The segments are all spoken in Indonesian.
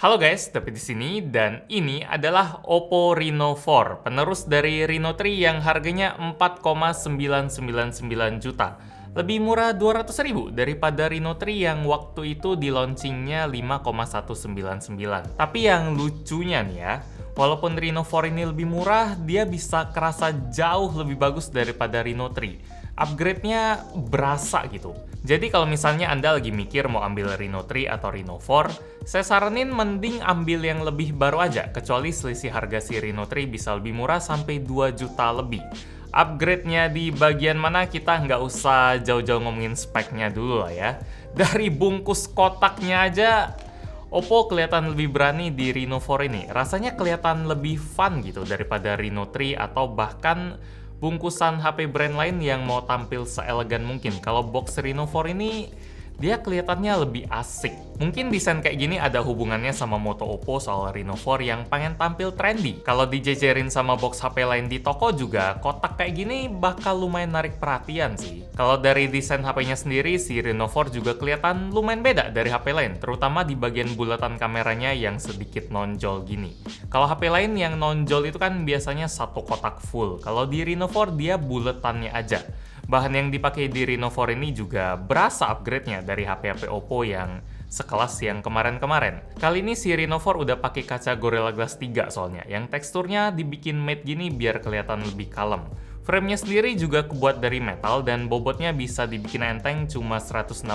Halo guys, David di sini dan ini adalah Oppo Reno 4, penerus dari Reno 3 yang harganya 4,999 juta. Lebih murah 200.000 daripada Reno 3 yang waktu itu di launchingnya 5,199. Tapi yang lucunya nih ya, walaupun Reno 4 ini lebih murah, dia bisa kerasa jauh lebih bagus daripada Reno 3. Upgrade-nya berasa gitu. Jadi kalau misalnya Anda lagi mikir mau ambil Reno 3 atau Reno 4, saya saranin mending ambil yang lebih baru aja, kecuali selisih harga si Reno 3 bisa lebih murah sampai 2 juta lebih. Upgrade-nya di bagian mana kita nggak usah jauh-jauh ngomongin speknya dulu lah ya. Dari bungkus kotaknya aja, Oppo kelihatan lebih berani di Reno 4 ini. Rasanya kelihatan lebih fun gitu daripada Reno 3 atau bahkan bungkusan HP brand lain yang mau tampil seelegan mungkin. Kalau box Reno 4 ini, dia kelihatannya lebih asik. Mungkin desain kayak gini ada hubungannya sama moto Oppo soal Reno 4 yang pengen tampil trendy. Kalau dijejerin sama box HP lain di toko juga, kotak kayak gini bakal lumayan narik perhatian sih. Kalau dari desain HP-nya sendiri, si Reno 4 juga kelihatan lumayan beda dari HP lain, terutama di bagian bulatan kameranya yang sedikit nonjol gini. Kalau HP lain yang nonjol itu kan biasanya satu kotak full. Kalau di Reno 4 dia buletannya aja. Bahan yang dipakai di Reno 4 ini juga berasa upgrade-nya dari HP-HP Oppo yang sekelas yang kemarin-kemarin. Kali ini si Reno 4 udah pakai kaca Gorilla Glass 3 soalnya, yang teksturnya dibikin matte gini biar kelihatan lebih kalem. Frame-nya sendiri juga kebuat dari metal dan bobotnya bisa dibikin enteng cuma 165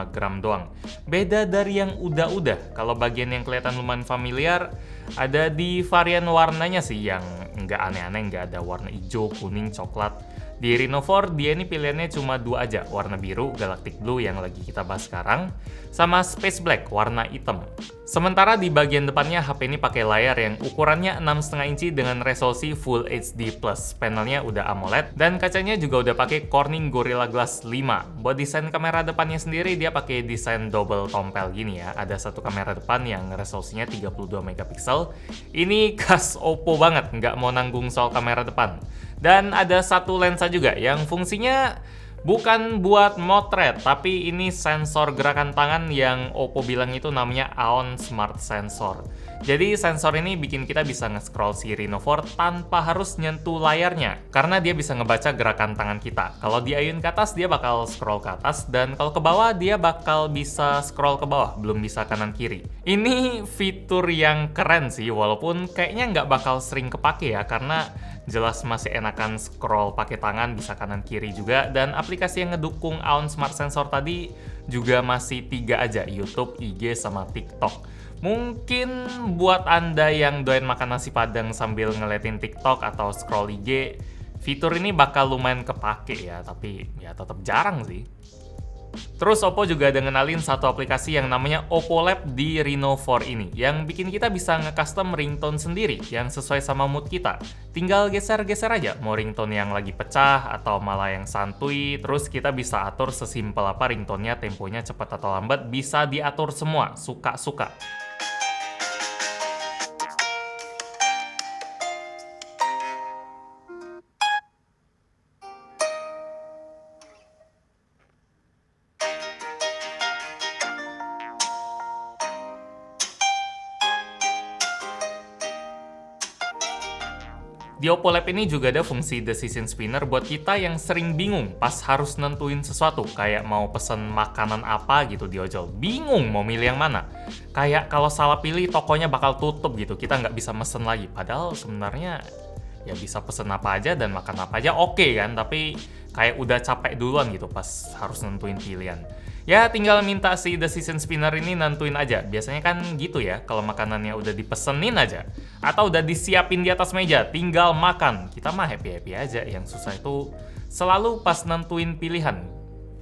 gram doang. Beda dari yang udah-udah, kalau bagian yang kelihatan lumayan familiar, ada di varian warnanya sih yang nggak aneh-aneh, nggak ada warna hijau, kuning, coklat. Di Reno 4, dia ini pilihannya cuma dua aja, warna biru, Galactic Blue yang lagi kita bahas sekarang, sama Space Black, warna hitam. Sementara di bagian depannya, HP ini pakai layar yang ukurannya 6,5 inci dengan resolusi Full HD+. Panelnya udah AMOLED, dan kacanya juga udah pakai Corning Gorilla Glass 5. Buat desain kamera depannya sendiri, dia pakai desain double tompel gini ya. Ada satu kamera depan yang resolusinya 32 megapiksel. Ini khas Oppo banget, nggak mau nanggung soal kamera depan. Dan ada satu lensa juga yang fungsinya bukan buat motret, tapi ini sensor gerakan tangan yang Oppo bilang itu namanya Aon Smart Sensor. Jadi sensor ini bikin kita bisa nge-scroll si Reno 4 tanpa harus nyentuh layarnya, karena dia bisa ngebaca gerakan tangan kita. Kalau diayun ke atas, dia bakal scroll ke atas, dan kalau ke bawah, dia bakal bisa scroll ke bawah, belum bisa kanan kiri. Ini fitur yang keren sih, walaupun kayaknya nggak bakal sering kepake ya, karena jelas masih enakan scroll pakai tangan, bisa kanan kiri juga, dan aplikasi yang ngedukung Aon Smart Sensor tadi juga masih 3 aja, YouTube, IG, sama TikTok. Mungkin buat Anda yang doyan makan nasi padang sambil ngeliatin TikTok atau scroll IG, fitur ini bakal lumayan kepake ya, tapi ya tetap jarang sih. Terus Oppo juga ada ngenalin satu aplikasi yang namanya Oppo Lab di Reno 4 ini, yang bikin kita bisa nge-custom ringtone sendiri yang sesuai sama mood kita. Tinggal geser-geser aja, mau ringtone yang lagi pecah atau malah yang santuy, terus kita bisa atur sesimpel apa ringtone-nya, temponya cepat atau lambat, bisa diatur semua, suka-suka. Di Oppo Lab ini juga ada fungsi decision spinner buat kita yang sering bingung pas harus nentuin sesuatu, kayak mau pesen makanan apa gitu di ojol. Bingung mau milih yang mana. Kayak kalau salah pilih tokonya bakal tutup gitu, kita nggak bisa mesen lagi. Padahal sebenarnya ya bisa pesen apa aja dan makan apa aja oke kan, tapi kayak udah capek duluan gitu pas harus nentuin pilihan. Ya tinggal minta si decision spinner ini nentuin aja. Biasanya kan gitu ya, kalau makanannya udah dipesenin aja atau udah disiapin di atas meja, tinggal makan. Kita mah happy-happy aja, yang susah itu selalu pas nentuin pilihan.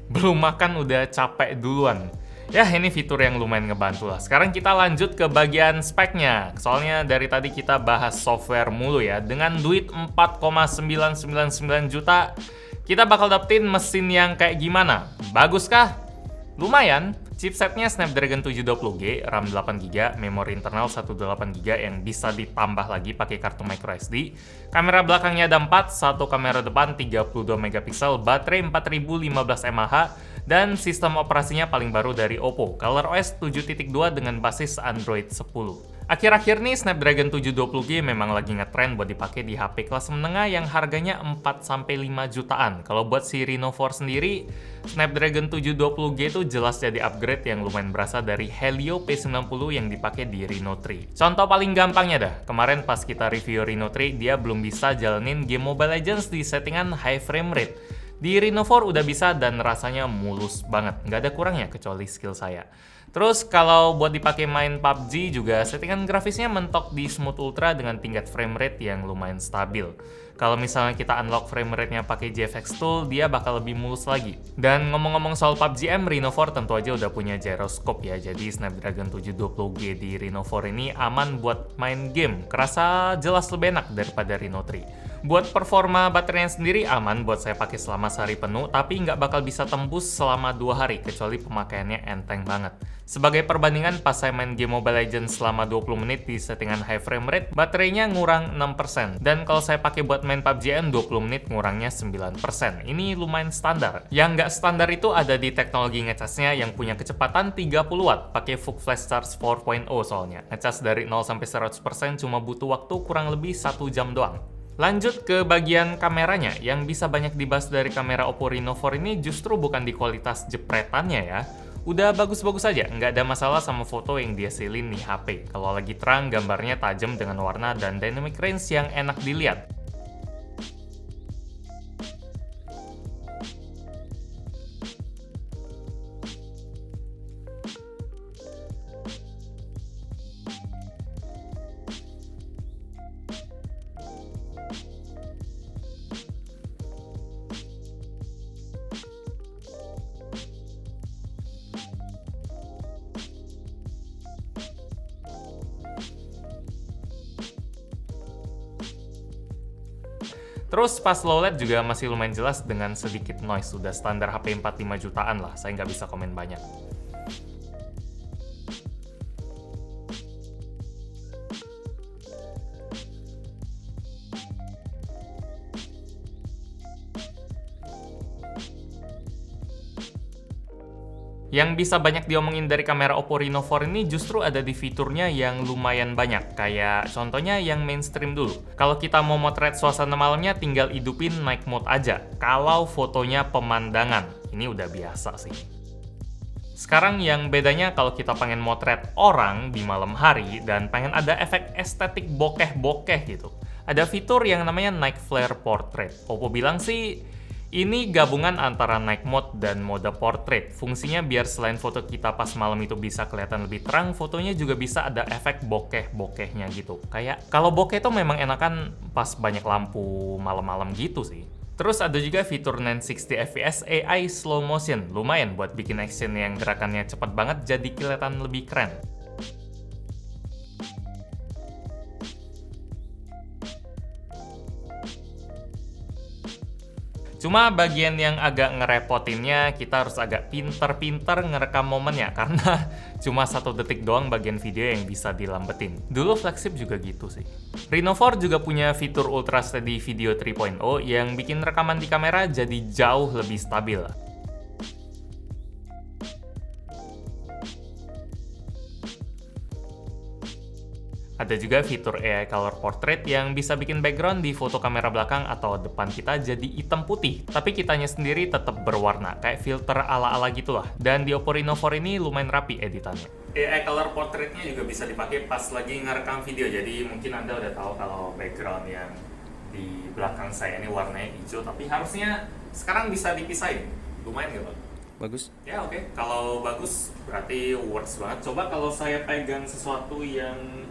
Belum makan udah capek duluan. Ya ini fitur yang lumayan ngebantu lah. Sekarang kita lanjut ke bagian speknya. Soalnya dari tadi kita bahas software mulu ya. Dengan duit 4,999 juta, kita bakal dapetin mesin yang kayak gimana? Bagus kah? Lumayan. Chipsetnya Snapdragon 720G, RAM 8GB, memori internal 128GB yang bisa ditambah lagi pakai kartu microSD. Kamera belakangnya ada 4, satu kamera depan 32 megapiksel, baterai 4015 mAh, Dan sistem operasinya paling baru dari Oppo, ColorOS 7.2 dengan basis Android 10. Akhir-akhir nih Snapdragon 720G memang lagi ngetrend buat dipakai di HP kelas menengah yang harganya 4-5 jutaan. Kalau buat si Reno 4 sendiri, Snapdragon 720G itu jelas jadi upgrade yang lumayan berasa dari Helio P90 yang dipakai di Reno 3. Contoh paling gampangnya dah, kemarin pas kita review Reno 3, dia belum bisa jalanin game Mobile Legends di settingan high frame rate. Di Reno 4 udah bisa dan rasanya mulus banget, nggak ada kurangnya kecuali skill saya. Terus kalau buat dipakai main PUBG juga settingan grafisnya mentok di Smooth Ultra dengan tingkat frame rate yang lumayan stabil. Kalau misalnya kita unlock frame rate-nya pakai GFX Tool, dia bakal lebih mulus lagi. Dan ngomong-ngomong soal PUBG M, Reno 4 tentu aja udah punya gyroscope ya, jadi Snapdragon 720G di Reno 4 ini aman buat main game, kerasa jelas lebih enak daripada Reno 3. Buat performa baterainya sendiri aman buat saya pakai selama sehari penuh, tapi nggak bakal bisa tembus selama 2 hari, kecuali pemakaiannya enteng banget. Sebagai perbandingan, pas saya main game Mobile Legends selama 20 menit di settingan high frame rate, baterainya ngurang 6%. Dan kalau saya pakai buat main PUBG M, 20 menit ngurangnya 9%. Ini lumayan standar. Yang nggak standar itu ada di teknologi ngecasnya yang punya kecepatan 30 watt, pakai VOOC Flash Charge 4.0 soalnya. Ngecas dari 0 sampai 100% cuma butuh waktu kurang lebih 1 jam doang. Lanjut ke bagian kameranya, yang bisa banyak dibahas dari kamera Oppo Reno 4 ini justru bukan di kualitas jepretannya ya. Udah bagus-bagus aja, nggak ada masalah sama foto yang dihasilin nih HP. Kalau lagi terang, gambarnya tajam dengan warna dan dynamic range yang enak dilihat. Terus pas low LED juga masih lumayan jelas dengan sedikit noise, sudah standar HP 45 jutaan lah, saya nggak bisa komen banyak. Yang bisa banyak diomongin dari kamera Oppo Reno 4 ini justru ada di fiturnya yang lumayan banyak. Kayak contohnya yang mainstream dulu. Kalau kita mau motret suasana malamnya tinggal hidupin night mode aja. Kalau fotonya pemandangan, ini udah biasa sih. Sekarang yang bedanya kalau kita pengen motret orang di malam hari dan pengen ada efek estetik bokeh-bokeh gitu. Ada fitur yang namanya Night Flare Portrait. Oppo bilang sih ini gabungan antara night mode dan mode portrait. Fungsinya biar selain foto kita pas malam itu bisa kelihatan lebih terang, fotonya juga bisa ada efek bokeh-bokehnya gitu. Kayak kalau bokeh itu memang enakan pas banyak lampu malam-malam gitu sih. Terus ada juga fitur 960 fps AI slow motion. Lumayan buat bikin action yang gerakannya cepat banget jadi kelihatan lebih keren. Cuma bagian yang agak ngerepotinnya, kita harus agak pinter-pinter ngerekam momennya, karena cuma 1 detik doang bagian video yang bisa dilambetin. Dulu flagship juga gitu sih. Reno 4 juga punya fitur Ultra Steady Video 3.0 yang bikin rekaman di kamera jadi jauh lebih stabil. Ada juga fitur AI Color Portrait yang bisa bikin background di foto kamera belakang atau depan kita jadi hitam putih, tapi kitanya sendiri tetap berwarna, kayak filter ala-ala gitulah. Dan di Oppo Reno 4 ini lumayan rapi editannya. AI Color Portrait-nya juga bisa dipakai pas lagi ngerekam video, jadi mungkin Anda udah tahu kalau background yang di belakang saya ini warnanya hijau, tapi harusnya sekarang bisa dipisahin. Lumayan gitu. Bagus. Ya oke. Kalau bagus berarti works banget. Coba kalau saya pegang sesuatu yang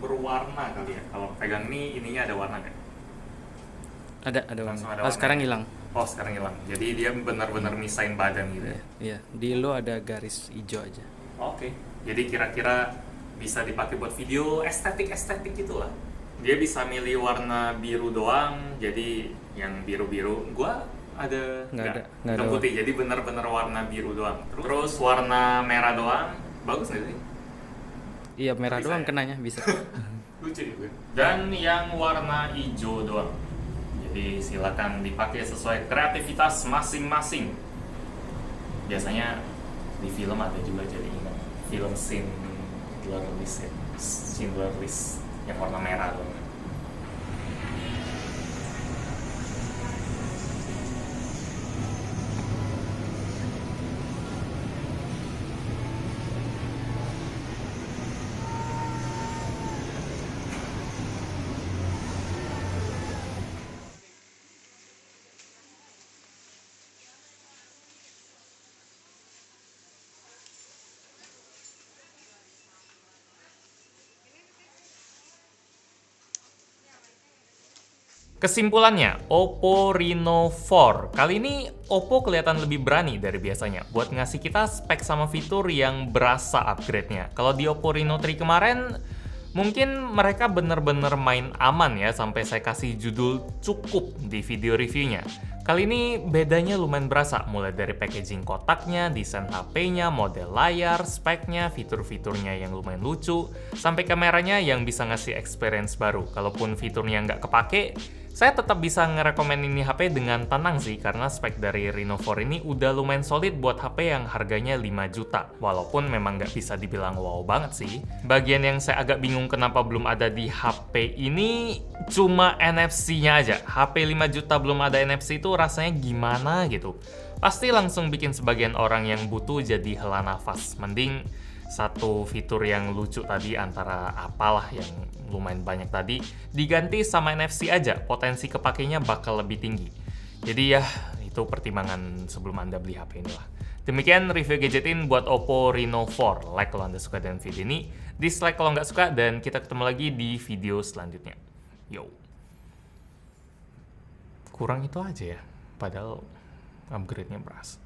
berwarna kali ya. Kalau pegang ininya ada warna nggak? Ada warna. Ada Oh, sekarang hilang. Oh, sekarang hilang. Jadi dia benar-benar misain badan gitu ya. Iya, di lo ada garis hijau aja. Oke. Jadi kira-kira bisa dipakai buat video estetik-estetik gitulah. Dia bisa milih warna biru doang. Jadi yang biru-biru gua ada nggak ada putih. Jadi benar-benar warna biru doang. Terus warna merah doang. Bagus nggak sih? Iya, merah Bisa doang ya? kenanya bisa. Lucu juga. Dan yang warna hijau doang. Jadi silakan dipakai sesuai kreativitas masing-masing. biasanya di film ada juga, jadi ingat film Schindler List yang warna merah tuh. Kesimpulannya, Oppo Reno 4. Kali ini Oppo kelihatan lebih berani dari biasanya buat ngasih kita spek sama fitur yang berasa upgrade-nya. Kalau di Oppo Reno 3 kemarin, mungkin mereka bener-bener main aman ya sampai saya kasih judul cukup di video reviewnya. Kali ini bedanya lumayan berasa, mulai dari packaging kotaknya, desain HP-nya, model layar, speknya, fitur-fiturnya yang lumayan lucu, sampai kameranya yang bisa ngasih experience baru. Kalaupun fiturnya nggak kepake, saya tetap bisa ngerekomen ini HP dengan tenang sih, karena spek dari Reno 4 ini udah lumayan solid buat HP yang harganya 5 juta. Walaupun memang nggak bisa dibilang wow banget sih. Bagian yang saya agak bingung kenapa belum ada di HP ini cuma NFC-nya aja. HP 5 juta belum ada NFC itu rasanya gimana gitu. Pasti langsung bikin sebagian orang yang butuh jadi hela nafas. Mending satu fitur yang lucu tadi, antara apalah yang lumayan banyak tadi, diganti sama NFC aja, potensi kepakainya bakal lebih tinggi. Jadi ya, itu pertimbangan sebelum Anda beli HP ini lah. Demikian review gadgetin buat Oppo Reno 4. Like kalau Anda suka dengan video ini, dislike kalau nggak suka, dan kita ketemu lagi di video selanjutnya. Yo. Kurang itu aja ya, padahal upgrade-nya berasa.